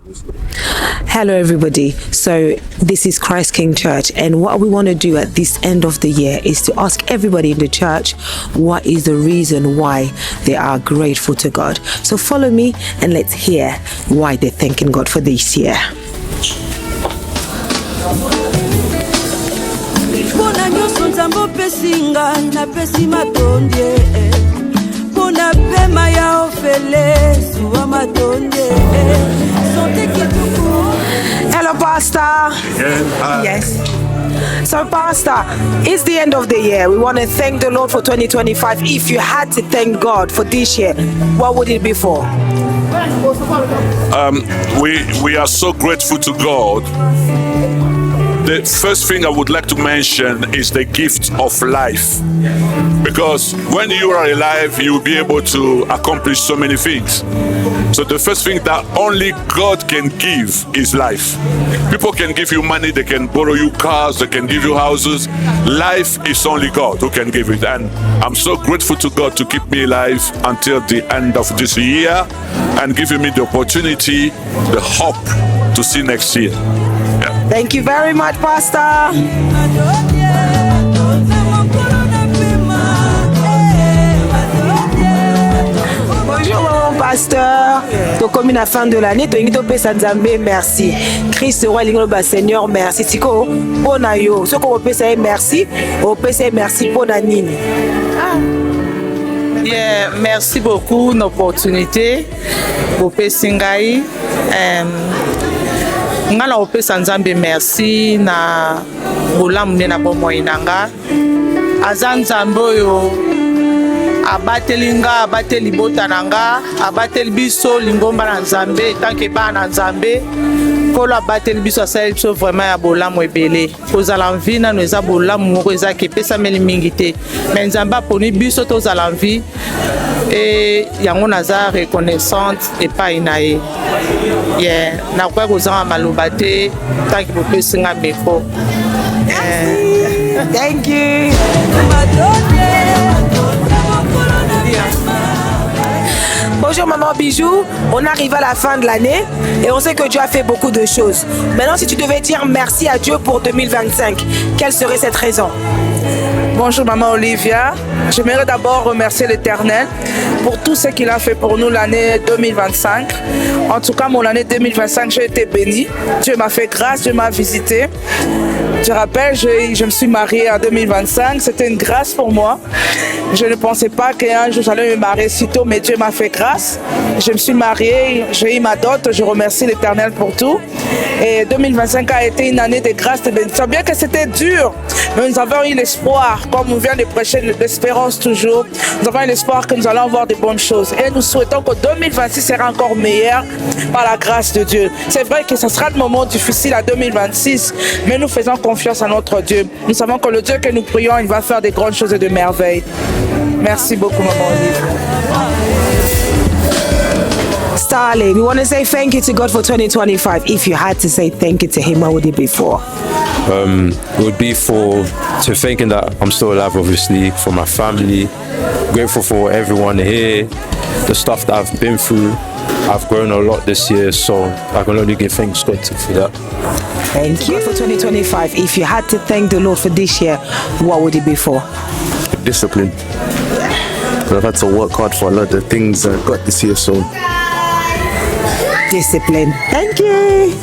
Hello, everybody. So, this is Christ King Church, and what we want to do at this end of the year is to ask everybody in the church what is the reason why they are grateful to God. So, follow me and let's hear why they're thanking God for this year. Hello, Pastor. Yes. So, Pastor, it's the end of the year. We want to thank the Lord for 2025. If you had to thank God for this year, what would it be for? We are so grateful to God. The first thing I would like to mention is the gift of life. Because when you are alive, you'll be able to accomplish so many things. So the first thing that only God can give is life. People can give you money, they can borrow you cars, they can give you houses. Life is only God who can give it. And I'm so grateful to God to keep me alive until the end of this year and giving me the opportunity, the hope to see next year. Yeah. Thank you very much, Pastor. Pasteur, tokomi na fin de l'année, toingi topesa Nzambe merci. Christ roi lingo ba Seigneur merci. Siko pona yo, soko opesa merci, opesa merci pona nini. Yeah, merci beaucoup l'opportunité opesa ngai. Ngala opesa Nzambe merci na bolamu na bomoi nanga. Aza Nzambe oyo abateli nga, abateli bota nanga, abateli biso lingomba na Nzambe tanke ba na Nzambe kolo abateli biso asali biso vraiment ya bolamu ebele kozala envie na eza bolamu moko eza kepesa meli mingi te mais Nzambe aponi biso tozala envie et yango naza reconnaissante epai na ye yeah nakoya kozanga maloba te tanke bopesi nga meko. Thank you. Bonjour maman Bijou, on arrive à la fin de l'année et on sait que Dieu a fait beaucoup de choses. Maintenant, si tu devais dire merci à Dieu pour 2025, quelle serait cette raison? Bonjour maman Olivia, j'aimerais d'abord remercier l'Éternel pour tout ce qu'il a fait pour nous l'année 2025. En tout cas, mon année 2025, j'ai été bénie. Dieu m'a fait grâce, Dieu m'a visité. Je rappelle, je me suis mariée en 2025, c'était une grâce pour moi. Je ne pensais pas qu'un jour j'allais me marier si tôt, mais Dieu m'a fait grâce. Je me suis mariée, j'ai eu ma dot, je remercie l'Éternel pour tout. Et 2025 a été une année de grâce, de bénédiction. Bien que c'était dur, mais nous avons eu l'espoir, comme on vient de prêcher, l'espérance toujours. Nous avons eu l'espoir que nous allons voir de bonnes choses. Et nous souhaitons que 2026 sera encore meilleur par la grâce de Dieu. C'est vrai que ce sera un moment difficile à 2026, mais nous faisons confiance à notre Dieu. Nous savons que le Dieu que nous prions, il va faire des grandes choses et de merveilles. Merci beaucoup, maman Olive. Starley, we want to say thank you to God for 2025. If you had to say thank you to Him, what would it be for? It would be to thanking that I'm still alive, obviously, for my family. Grateful for everyone here, the stuff that I've been through. I've grown a lot this year, so I can only give thanks God for that. Thank you. For 2025, if you had to thank the Lord for this year, what would it be for? Discipline. I've had to work hard for a lot of things I got this year, so discipline. Thank you.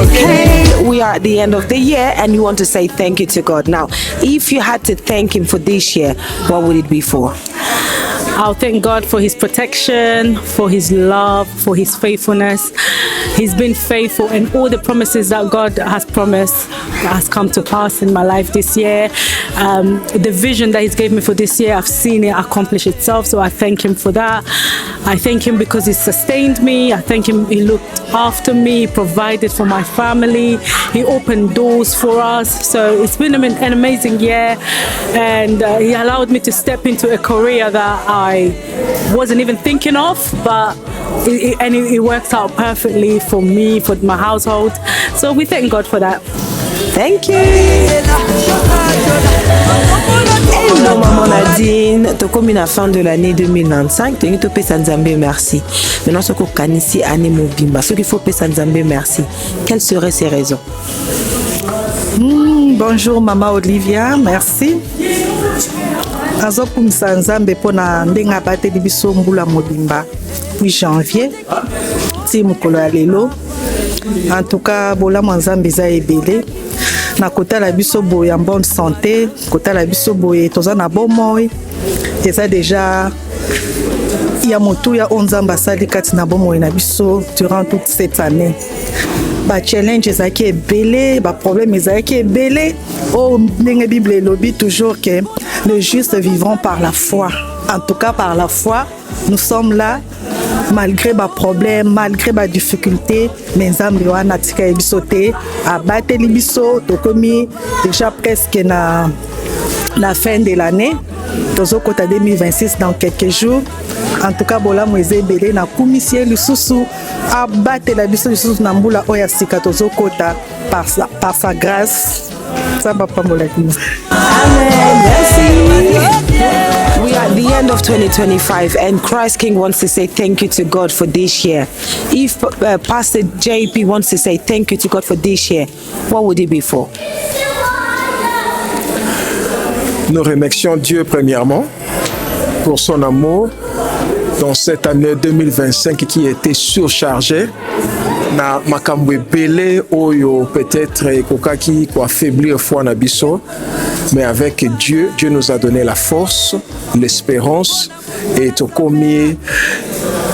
Okay, we are at the end of the year and you want to say thank you to God. Now, if you had to thank Him for this year, what would it be for? I'll thank God for His protection, for His love, for His faithfulness. He's been faithful, and all the promises that God has promised has come to pass in my life this year. The vision that He's gave me for this year, I've seen it accomplish itself, so I thank Him for that. I thank Him because He sustained me. I thank Him, He looked after me, He provided for my family, He opened doors for us. So it's been an amazing year, and He allowed me to step into a career that I wasn't even thinking of, but it worked out perfectly for me, for my household. So we thank God for that. Thank you. Hello maman Nadine, tokomi na fin de l'année 2025, tongi to pesa Nzambe merci. Maintenant ce qu'on kanisi année mobimba, ce qu'il faut pesa Nzambe merci. Quelles seraient ces raisons? Bonjour maman Olivia, merci. Azokumisa Nzambe pona ndenga abateli biso mbula mobimba 8 janvier ti mokolo ya lelo. En tout cas bolamu Nzambe eza ebele na kotala biso boye en bonne santé, kotala biso boye toza na bomoi eza déjà ya motu ya Nzambe asali kati na bomoi na biso durant toute cette année. Ba challenge ezaki ebele, ba problème ezaki ebele. Ndenge Bible elobi toujours que les justes vivront par la foi. En tout cas par la foi, nous sommes là malgré ba problème, malgré ba difficulté, mais Nzambe wana tika biso te, abateli biso tokomi déjà presque na la fin de l'année. Tozokota 2026 dans quelques jours. En tout cas bola mweze belé na kumisie lisusu abatela biso lisusu na mbula oya sika tozokota par sa grâce. Ça va pas mola. Amen. Merci. We are at the end of 2025 and Christ King wants to say thank you to God for this year. If Pastor JP wants to say thank you to God for this year, what would it be for? Nous remercions Dieu premièrement pour son amour dans cette année 2025 qui était surchargée. Na makambo ebele oyo peut-être kokaki ko affaiblir foi na biso, mais avec Dieu nous a donné la force, l'espérance et tokomi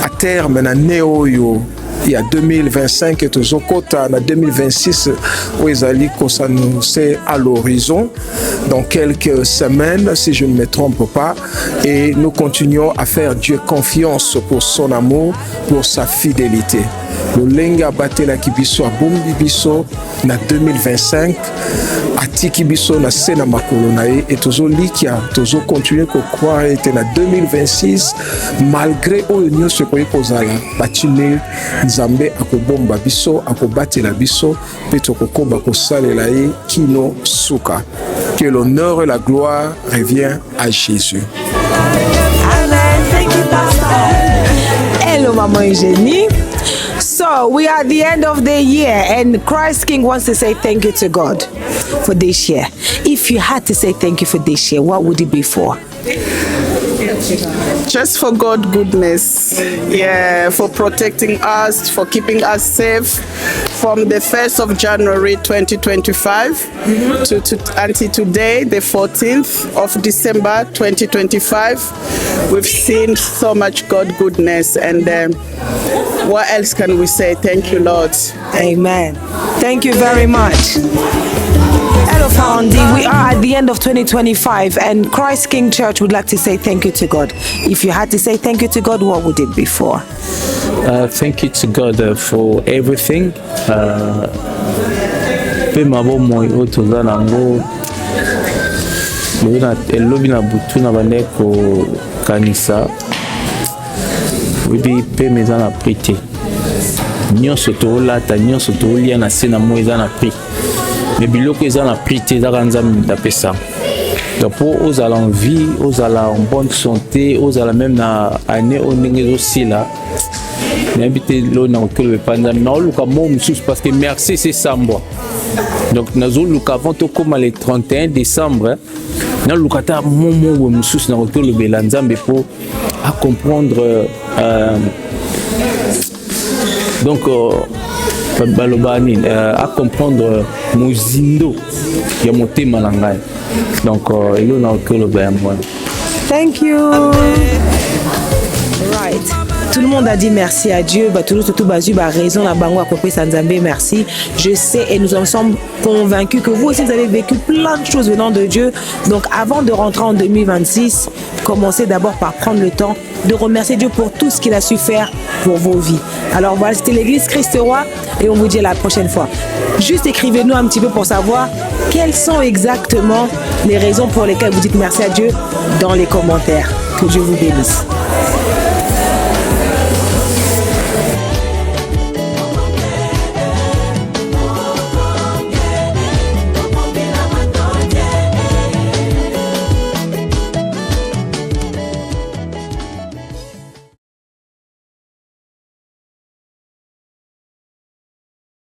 à terme na ne oyo il y a 2025 et tozokota na 2026 où ezali ko s'annoncer à l'horizon dans quelques semaines si je ne me trompe pas, et nous continuons à faire Dieu confiance pour son amour, pour sa fidélité. Le lenga batela kibiso abombi biso na 2025 atiki biso na sena makolo na ye et tozo likia tozo continuer ko croire ete na 2026 malgré oyo nyonso koyi kozala batine Nzambe akobomba biso akobatela biso pe tokokomba kosalela ye kino suka. Que l'honneur et la gloire revient à Jésus. Amen. Thank you, Pastor. Hello, Maman Eugénie. So we are at the end of the year and Christ King wants to say thank you to God for this year. If you had to say thank you for this year, what would it be for? Just for God's goodness, for protecting us, for keeping us safe from the 1st of January 2025 until today, the 14th of December 2025. We've seen so much God's goodness, and what else can we say? Thank you, Lord. Amen. Thank you very much. Hello, Foundi. We are at the end of 2025 and Christ King Church would like to say thank you to God. If you had to say thank you to God, what would it be for? Thank you to God for everything. Pe mabo moi otoza nango elobi na butu na bandeko kanisa webi pe meza na prite nyonso tolata nyonso tolia na se na mo eza na prix. Mais biloko eza na prix te ezaka Nzambe apesa. Donc pour ozala en vie, ozala en bonne santé, ozala même na année o ndenge ezosila n'habite lo na okolo epanda na oluka mo mususu parce que merci c'est sambwa. Donc nazoluka avant to koma le 31 décembre na lukata momo mususu na okolo bela Nzambe pour à comprendre donc à comprendre mozindo ya motema na ngai. Donc elo na okolo ba moi. Thank you. Right. Tout le monde a dit merci à Dieu. Tout raison la bango à côté Nzambe merci. Je sais et nous en sommes convaincus que vous aussi vous avez vécu plein de choses venant de Dieu. Donc avant de rentrer en 2026, commencez d'abord par prendre le temps de remercier Dieu pour tout ce qu'il a su faire pour vos vies. Alors voilà, c'était l'église Christ Roi et on vous dit à la prochaine fois. Juste écrivez-nous un petit peu pour savoir quelles sont exactement les raisons pour lesquelles vous dites merci à Dieu dans les commentaires. Que Dieu vous bénisse.